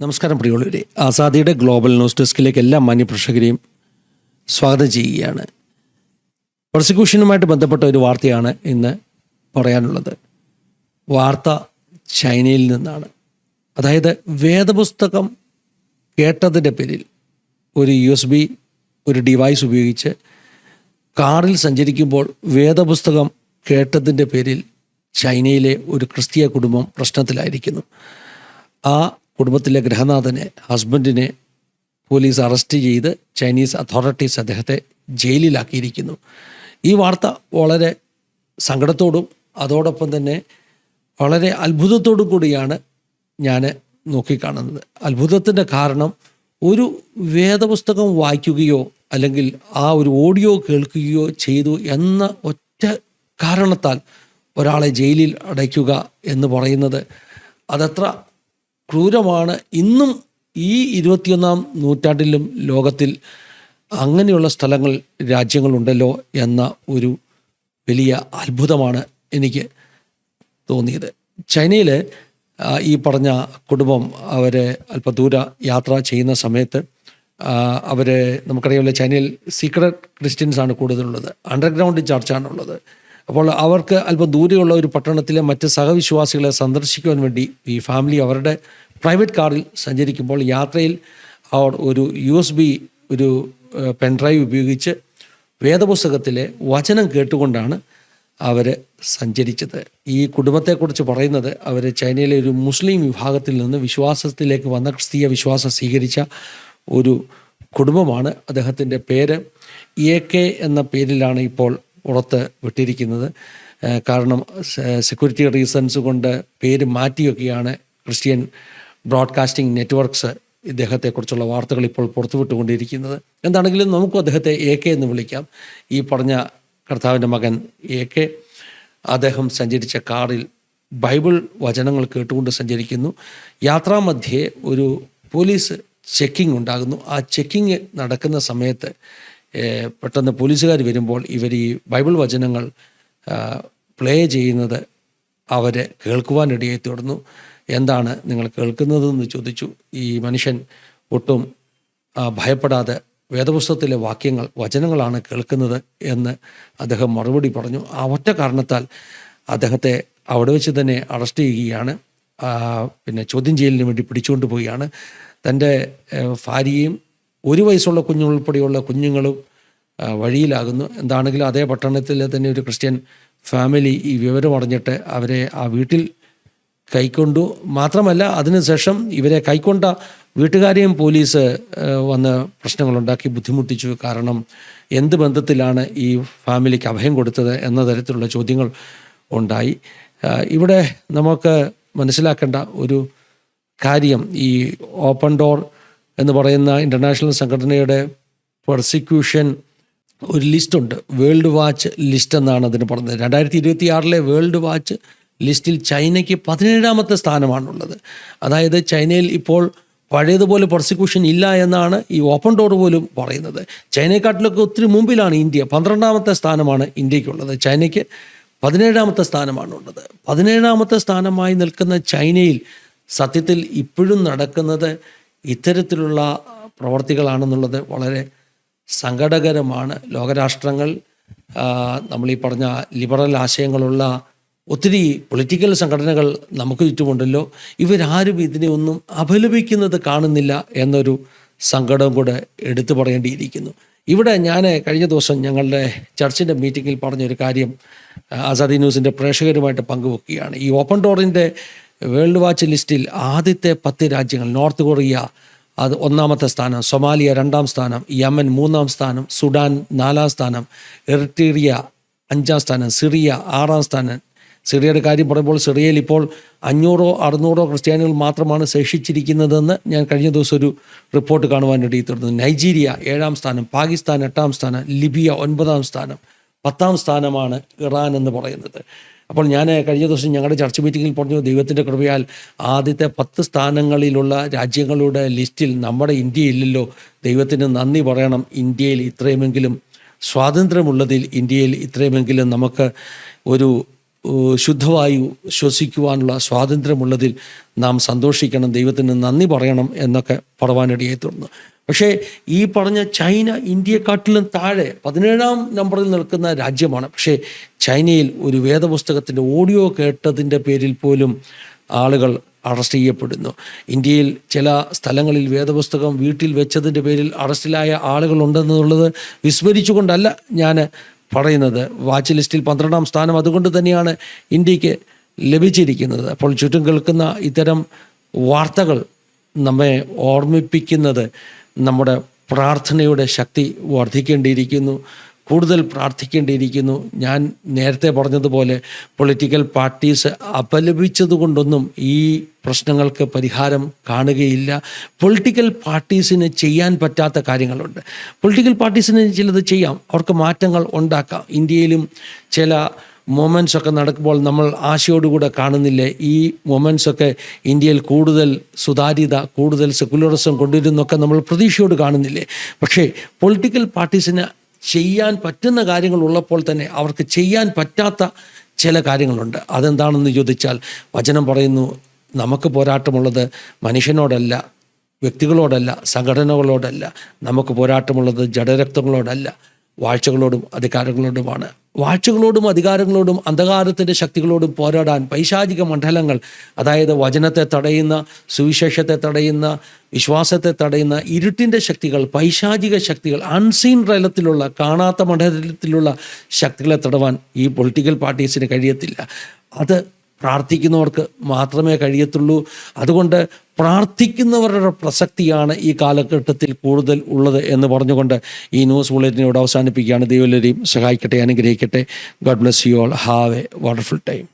നമസ്കാരം പ്രിയമുള്ളവരെ, ആസാദിയുടെ global news ഡെസ്കിലേക്ക് എല്ലാ മാന്യപ്രേക്ഷകരെയും സ്വാഗതം ചെയ്യുകയാണ്. പ്രോസിക്യൂഷനുമായിട്ട് ബന്ധപ്പെട്ട ഒരു വാർത്തയാണ് ഇന്ന് പറയാനുള്ളത്. വാർത്ത ചൈനയിൽ നിന്നാണ്. അതായത് വേദപുസ്തകം കേട്ടതിൻ്റെ പേരിൽ ഒരു USB ഒരു ഡിവൈസ് ഉപയോഗിച്ച് കാറിൽ സഞ്ചരിക്കുമ്പോൾ വേദപുസ്തകം കേട്ടതിൻ്റെ പേരിൽ ചൈനയിലെ ഒരു ക്രിസ്തീയ കുടുംബം പ്രശ്നത്തിലായിരിക്കുന്നു. ആ കുടുംബത്തിലെ ഗൃഹനാഥനെ, ഹസ്ബൻഡിനെ പോലീസ് അറസ്റ്റ് ചെയ്ത് ചൈനീസ് അതോറിറ്റീസ് അദ്ദേഹത്തെ ജയിലിലാക്കിയിരിക്കുന്നു. ഈ വാർത്ത വളരെ സങ്കടത്തോടും അതോടൊപ്പം തന്നെ വളരെ അത്ഭുതത്തോടും കൂടിയാണ് ഞാൻ നോക്കിക്കാണുന്നത്. അത്ഭുതത്തിൻ്റെ കാരണം, ഒരു വേദപുസ്തകം വായിക്കുകയോ അല്ലെങ്കിൽ ആ ഒരു ഓഡിയോ കേൾക്കുകയോ ചെയ്തു എന്ന ഒറ്റ കാരണത്താൽ ഒരാളെ ജയിലിൽ അടയ്ക്കുക എന്ന് പറയുന്നത് അതത്ര ക്രൂരമാണ്. ഇന്നും ഈ 21-ാം നൂറ്റാണ്ടിലും ലോകത്തിൽ അങ്ങനെയുള്ള സ്ഥലങ്ങൾ, രാജ്യങ്ങളുണ്ടല്ലോ എന്ന ഒരു വലിയ അത്ഭുതമാണ് എനിക്ക് തോന്നിയത്. ചൈനയിൽ ഈ പറഞ്ഞ കുടുംബം അവർ അല്പം ദൂര യാത്ര ചെയ്യുന്ന സമയത്ത് നമുക്കറിയാമല്ലോ, ചൈനയിൽ സീക്രട്ട് ക്രിസ്ത്യൻസാണ് കൂടുതലുള്ളത്, അണ്ടർഗ്രൗണ്ട് ചർച്ചാണുള്ളത്. അപ്പോൾ അവർക്ക് അല്പം ദൂരെയുള്ള ഒരു പട്ടണത്തിലെ മറ്റ് സഹവിശ്വാസികളെ സന്ദർശിക്കുവാൻ വേണ്ടി ഈ ഫാമിലി അവരുടെ പ്രൈവറ്റ് കാറിൽ സഞ്ചരിക്കുമ്പോൾ യാത്രയിൽ അവർ ഒരു USB ഒരു പെൻഡ്രൈവ് ഉപയോഗിച്ച് വേദപുസ്തകത്തിലെ വചനം കേട്ടുകൊണ്ടാണ് അവർ സഞ്ചരിച്ചത്. ഈ കുടുംബത്തെക്കുറിച്ച് പറയുന്നത്, അവർ ചൈനയിലെ ഒരു മുസ്ലിം വിഭാഗത്തിൽ നിന്ന് വിശ്വാസത്തിലേക്ക് വന്ന, ക്രിസ്തീയ വിശ്വാസം സ്വീകരിച്ച ഒരു കുടുംബമാണ്. അദ്ദേഹത്തിൻ്റെ പേര് AK എന്ന പേരിലാണ് ഇപ്പോൾ പുറത്ത് വിട്ടിരിക്കുന്നത്. കാരണം സെക്യൂരിറ്റി റീസൺസ് കൊണ്ട് പേര് മാറ്റിയൊക്കെയാണ് ക്രിസ്ത്യൻ ബ്രോഡ്കാസ്റ്റിംഗ് നെറ്റ്വർക്ക്സ് ഇദ്ദേഹത്തെക്കുറിച്ചുള്ള വാർത്തകൾ ഇപ്പോൾ പുറത്തുവിട്ടുകൊണ്ടിരിക്കുന്നത്. എന്താണെങ്കിലും നമുക്കും അദ്ദേഹത്തെ AK എന്ന് വിളിക്കാം. ഈ പറഞ്ഞ കർത്താവിൻ്റെ മകൻ AK, അദ്ദേഹം സഞ്ചരിച്ച കാറിൽ ബൈബിൾ വചനങ്ങൾ കേട്ടുകൊണ്ട് സഞ്ചരിക്കുന്നു. യാത്രാമധ്യേ ഒരു പോലീസ് ചെക്കിംഗ് ഉണ്ടാകുന്നു. ആ ചെക്കിങ് നടക്കുന്ന സമയത്ത് പെട്ടെന്ന് പോലീസുകാർ വരുമ്പോൾ ഇവർ ഈ ബൈബിൾ വചനങ്ങൾ പ്ലേ ചെയ്യുന്നത് അവർ കേൾക്കുവാനിടയായി തീർന്നു. എന്താണ് നിങ്ങൾ കേൾക്കുന്നതെന്ന് ചോദിച്ചു. ഈ മനുഷ്യൻ ഒട്ടും ഭയപ്പെടാതെ വേദപുസ്തകത്തിലെ വചനങ്ങളാണ് കേൾക്കുന്നത് എന്ന് അദ്ദേഹം മറുപടി പറഞ്ഞു. ആ ഒറ്റ കാരണത്താൽ അദ്ദേഹത്തെ അവിടെ വെച്ച് തന്നെ അറസ്റ്റ് ചെയ്യുകയാണ്. പിന്നെ ചോദ്യം ചെയ്യലിന് വേണ്ടി പിടിച്ചുകൊണ്ട് പോവുകയാണ്. തൻ്റെ ഭാര്യയും 1 വയസ്സുള്ള കുഞ്ഞുൾപ്പെടെയുള്ള കുഞ്ഞുങ്ങളും വഴിയിലാകുന്നു. എന്താണെങ്കിലും അതേ പട്ടണത്തിലെ തന്നെ ഒരു ക്രിസ്ത്യൻ ഫാമിലി ഈ വിവരം അറിഞ്ഞിട്ട് അവരെ ആ വീട്ടിൽ കൈക്കൊണ്ടു. മാത്രമല്ല, അതിനുശേഷം ഇവരെ കൈക്കൊണ്ട വീട്ടുകാരെയും പോലീസ് വന്ന് പ്രശ്നങ്ങളുണ്ടാക്കി ബുദ്ധിമുട്ടിച്ചു. കാരണം എന്ത് ബന്ധത്തിലാണ് ഈ ഫാമിലിക്ക് അഭയം കൊടുത്തത് എന്ന തരത്തിലുള്ള ചോദ്യങ്ങൾ ഉണ്ടായി. ഇവിടെ നമുക്ക് മനസ്സിലാക്കേണ്ട ഒരു കാര്യം, ഈ ഓപ്പൺ ഡോർ എന്ന് പറയുന്ന ഇൻ്റർനാഷണൽ സംഘടനയുടെ പ്രോസിക്യൂഷൻ ഒരു ലിസ്റ്റുണ്ട്, വേൾഡ് വാച്ച് ലിസ്റ്റ് എന്നാണ് അതിന് പറഞ്ഞത്. 2026 വേൾഡ് വാച്ച് ലിസ്റ്റിൽ ചൈനയ്ക്ക് 17ാമത്തെ സ്ഥാനമാണുള്ളത്. അതായത് ചൈനയിൽ ഇപ്പോൾ പഴയതുപോലെ പ്രോസിക്യൂഷൻ ഇല്ല എന്നാണ് ഈ ഓപ്പൺ ഡോർ പോലും പറയുന്നത്. ചൈനയെക്കാട്ടിലൊക്കെ ഒത്തിരി മുമ്പിലാണ് ഇന്ത്യ. 12ാമത്തെ സ്ഥാനമാണ് ഇന്ത്യക്കുള്ളത്. ചൈനയ്ക്ക് 17ാമത്തെ സ്ഥാനമാണുള്ളത്. 17ാമത്തെ സ്ഥാനമായി നിൽക്കുന്ന ചൈനയിൽ സത്യത്തിൽ ഇപ്പോഴും നടക്കുന്നത് ഇത്തരത്തിലുള്ള പ്രവർത്തികളാണെന്നുള്ളത് വളരെ സങ്കടകരമാണ്. ലോകരാഷ്ട്രങ്ങൾ, നമ്മളീ പറഞ്ഞ ലിബറൽ ആശയങ്ങളുള്ള ഒത്തിരി പൊളിറ്റിക്കൽ സംഘടനകൾ നമുക്ക് ചുറ്റുമുണ്ടല്ലോ, ഇവരാരും ഇതിനെ ഒന്നും അപലപിക്കുന്നത് കാണുന്നില്ല എന്നൊരു സങ്കടം കൂടെ എടുത്തു പറയേണ്ടിയിരിക്കുന്നു. ഇവിടെ ഞാൻ കഴിഞ്ഞ ദിവസം ഞങ്ങളുടെ ചർച്ചിൻ്റെ മീറ്റിങ്ങിൽ പറഞ്ഞൊരു കാര്യം ആസാദി ന്യൂസിൻ്റെ പ്രേക്ഷകരുമായിട്ട് പങ്കുവെക്കുകയാണ്. ഈ ഓപ്പൺ ഡോറിൻ്റെ വേൾഡ് വാച്ച് ലിസ്റ്റിൽ ആദ്യത്തെ 10 രാജ്യങ്ങൾ, നോർത്ത് കൊറിയ അത് 1ാമത്തെ സ്ഥാനം, സൊമാലിയ 2ാം സ്ഥാനം, യമൻ 3ാം സ്ഥാനം, സുഡാൻ 4ാം സ്ഥാനം, എറിട്രീയ 5ാം സ്ഥാനം, സിറിയ 6ാം സ്ഥാനം. സിറിയയുടെ കാര്യം പറയുമ്പോൾ സിറിയയിൽ ഇപ്പോൾ 500-600 ക്രിസ്ത്യാനികൾ മാത്രമാണ് ശേഷിച്ചിരിക്കുന്നതെന്ന് ഞാൻ കഴിഞ്ഞ ദിവസം ഒരു റിപ്പോർട്ട് കാണുവാനിടയിൽ തീർന്നു. നൈജീരിയ 7ാം സ്ഥാനം, പാകിസ്ഥാൻ 8ാം സ്ഥാനം, ലിബിയ 9ാം സ്ഥാനം, 10ാം സ്ഥാനമാണ് ഇറാൻ എന്ന് പറയുന്നത്. അപ്പോൾ ഞാൻ കഴിഞ്ഞ ദിവസം ഞങ്ങളുടെ ചർച്ച് മീറ്റിങ്ങിൽ പറഞ്ഞു, ദൈവത്തിൻ്റെ കൃപയാൽ ആദ്യത്തെ 10 സ്ഥാനങ്ങളിലുള്ള രാജ്യങ്ങളുടെ ലിസ്റ്റിൽ നമ്മുടെ ഇന്ത്യ ഇല്ലല്ലോ. ദൈവത്തിന് നന്ദി പറയണം. ഇന്ത്യയിൽ ഇത്രയുമെങ്കിലും സ്വാതന്ത്ര്യമുള്ളതിൽ, ഇന്ത്യയിൽ ഇത്രയുമെങ്കിലും നമുക്ക് ഒരു ശുദ്ധവായു ശ്വസിക്കുവാനുള്ള സ്വാതന്ത്ര്യമുള്ളതിൽ നാം സന്തോഷിക്കണം, ദൈവത്തിന് നന്ദി പറയണം എന്നൊക്കെ പറവാനിടയെ തുടർന്നു. പക്ഷേ ഈ പറഞ്ഞ ചൈന ഇന്ത്യയെക്കാട്ടിലും താഴെ 17ാം നമ്പറിൽ നിൽക്കുന്ന രാജ്യമാണ്. പക്ഷേ ചൈനയിൽ ഒരു വേദപുസ്തകത്തിൻ്റെ ഓഡിയോ കേട്ടതിൻ്റെ പേരിൽ പോലും ആളുകൾ അറസ്റ്റ് ചെയ്യപ്പെടുന്നു. ഇന്ത്യയിൽ ചില സ്ഥലങ്ങളിൽ വേദപുസ്തകം വീട്ടിൽ വെച്ചതിൻ്റെ പേരിൽ അറസ്റ്റിലായ ആളുകളുണ്ടെന്നുള്ളത് വിസ്മരിച്ചുകൊണ്ടല്ല ഞാൻ പറയുന്നത്. വാച്ച് ലിസ്റ്റിൽ 12ാം സ്ഥാനം അതുകൊണ്ട് തന്നെയാണ് ഇന്ത്യക്ക് ലഭിച്ചിരിക്കുന്നത്. അപ്പോൾ ചുറ്റും കേൾക്കുന്ന ഇത്തരം വാർത്തകൾ നമ്മെ ഓർമ്മിപ്പിക്കുന്നത് നമ്മുടെ പ്രാർത്ഥനയുടെ ശക്തി വർദ്ധിക്കേണ്ടിയിരിക്കുന്നു, കൂടുതൽ പ്രാർത്ഥിക്കേണ്ടിയിരിക്കുന്നു. ഞാൻ നേരത്തെ പറഞ്ഞതുപോലെ പൊളിറ്റിക്കൽ പാർട്ടീസ് അപലപിച്ചതുകൊണ്ടൊന്നും ഈ പ്രശ്നങ്ങൾക്ക് പരിഹാരം കാണുകയില്ല. പൊളിറ്റിക്കൽ പാർട്ടീസിന് ചെയ്യാൻ പറ്റാത്ത കാര്യങ്ങളുണ്ട്. പൊളിറ്റിക്കൽ പാർട്ടീസിന് ചിലത് ചെയ്യാം, അവർക്ക് മാറ്റങ്ങൾ ഉണ്ടാക്കാം. ഇന്ത്യയിലും ചില മൊമെൻറ്റ്സ് ഒക്കെ നടക്കുമ്പോൾ നമ്മൾ ആശയോടുകൂടെ കാണുന്നില്ലേ, ഈ മൊമെൻറ്റ്സൊക്കെ ഇന്ത്യയിൽ കൂടുതൽ സുതാര്യത, കൂടുതൽ സെക്കുലറിസം കൊണ്ടുവരുന്നൊക്കെ നമ്മൾ പ്രതീക്ഷയോട് കാണുന്നില്ലേ. പക്ഷേ പൊളിറ്റിക്കൽ പാർട്ടീസിന് ചെയ്യാൻ പറ്റുന്ന കാര്യങ്ങൾ ഉള്ളപ്പോൾ തന്നെ അവർക്ക് ചെയ്യാൻ പറ്റാത്ത ചില കാര്യങ്ങളുണ്ട്. അതെന്താണെന്ന് ചോദിച്ചാൽ, വചനം പറയുന്നു, നമുക്ക് പോരാട്ടമുള്ളത് മനുഷ്യനോടല്ല, വ്യക്തികളോടല്ല, സംഘടനകളോടല്ല. നമുക്ക് പോരാട്ടമുള്ളത് ജഡരക്തങ്ങളോടല്ല, വാഴ്ചകളോടും അധികാരങ്ങളോടുമാണ്. വാഴ്ചകളോടും അധികാരങ്ങളോടും അന്ധകാരത്തിൻ്റെ ശക്തികളോടും പോരാടാൻ പൈശാചിക മണ്ഡലങ്ങൾ, അതായത് വചനത്തെ തടയുന്ന, സുവിശേഷത്തെ തടയുന്ന, വിശ്വാസത്തെ തടയുന്ന ഇരുട്ടിൻ്റെ ശക്തികൾ, പൈശാചിക ശക്തികൾ, അൺസീൻ തലത്തിലുള്ള, കാണാത്ത മണ്ഡലത്തിലുള്ള ശക്തികളെ തടവാൻ ഈ പൊളിറ്റിക്കൽ പാർട്ടീസിന് കഴിയത്തില്ല. അത് പ്രാർത്ഥിക്കുന്നവർക്ക് മാത്രമേ കഴിയത്തുള്ളൂ. അതുകൊണ്ട് പ്രാർത്ഥിക്കുന്നവരുടെ പ്രസക്തിയാണ് ഈ കാലഘട്ടത്തിൽ കൂടുതൽ ഉള്ളത് എന്ന് പറഞ്ഞുകൊണ്ട് ഈ ന്യൂസ് ബുള്ളറ്റിനോട് അവസാനിപ്പിക്കുകയാണ്. ദൈവം എല്ലാവരെയും സഹായിക്കട്ടെ, അനുഗ്രഹിക്കട്ടെ. God bless you all. Have A wonderful time.